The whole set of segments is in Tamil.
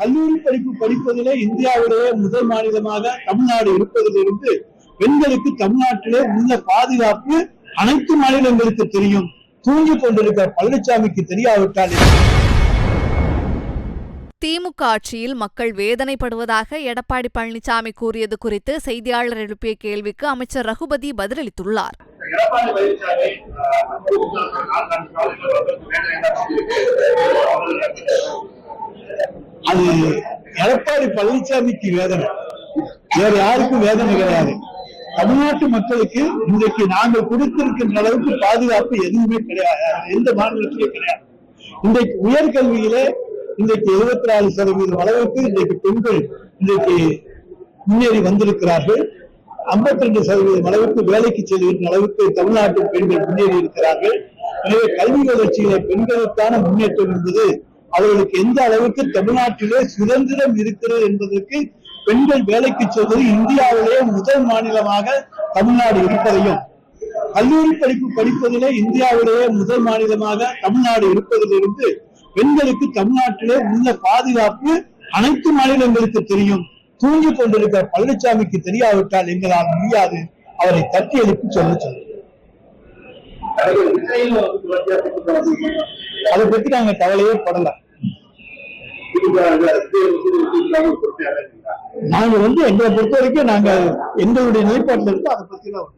கல்லூரி படிப்பு படிப்பதிலே இந்தியாவிலேயே முதல் மாநிலமாக தமிழ்நாடு இருப்பதிலிருந்து பெண்களுக்கு தமிழ்நாட்டிலே உள்ள பாதுகாப்பு அனைத்து மாநிலங்களுக்கு தெரியும். தூங்கிக் கொண்டிருக்கிற பழனிசாமிக்கு தெரியாவிட்டால் திமுக ஆட்சியில் மக்கள் வேதனைப்படுவதாக எடப்பாடி பழனிசாமி கூறியது குறித்து செய்தியாளர் எழுப்பிய கேள்விக்கு அமைச்சர் ரகுபதி பதிலளித்துள்ளார். அது எடப்பாடி பழனிசாமிக்கு வேதனை, வேற யாருக்கும் வேதனை கிடையாது. தமிழ்நாட்டு மக்களுக்கு இன்றைக்கு நாங்கள் கொடுத்திருக்கின்ற அளவுக்கு பாதுகாப்பு எதுவுமே கிடையாது, எந்த மாநிலத்திலே கிடையாது. இன்றைக்கு உயர்கல்வியிலே இன்றைக்கு 74% அளவுக்கு இன்றைக்கு பெண்கள் இன்றைக்கு முன்னேறி வந்திருக்கிறார்கள். 52% அளவுக்கு வேலைக்கு செல்கின்ற அளவுக்கு தமிழ்நாட்டு பெண்கள் முன்னேறி இருக்கிறார்கள். எனவே கல்வி வளர்ச்சியிலே பெண்களுக்கான முன்னேற்றம் என்பது அவர்களுக்கு எந்த அளவுக்கு தமிழ்நாட்டிலே சுதந்திரம் இருக்கிறது என்பதற்கு பெண்கள் வேலைக்கு செல்வது இந்தியாவிலேயே முதல் மாநிலமாக தமிழ்நாடு இருப்பதையும், கல்லூரி படிப்பு படிப்பதிலே இந்தியாவிலேயே முதல் மாநிலமாக தமிழ்நாடு இருப்பதிலிருந்து பெண்களுக்கு தமிழ்நாட்டிலே உள்ள பாதுகாப்பு அனைத்து மாநிலங்களுக்கு தெரியும். தூங்கிக் கொண்டிருக்கிற பழனிசாமிக்கு தெரியாவிட்டால் எங்களால் முடியாது. அவரை தட்டி எழுப்பி சொல்ல அதை பத்தி நாங்க கவலையே படல. நாங்க எங்களை பொறுத்த வரைக்கும் நாங்க எங்களுடைய நிலைப்பாட்டில் இருக்கு. அதை பத்தி தான்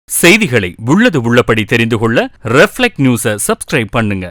செய்திகளை உள்ளது உள்ளபடி தெரிந்து கொள்ள ரெஃப்ளெக்ட் நியூஸை சப்ஸ்கிரைப் பண்ணுங்க.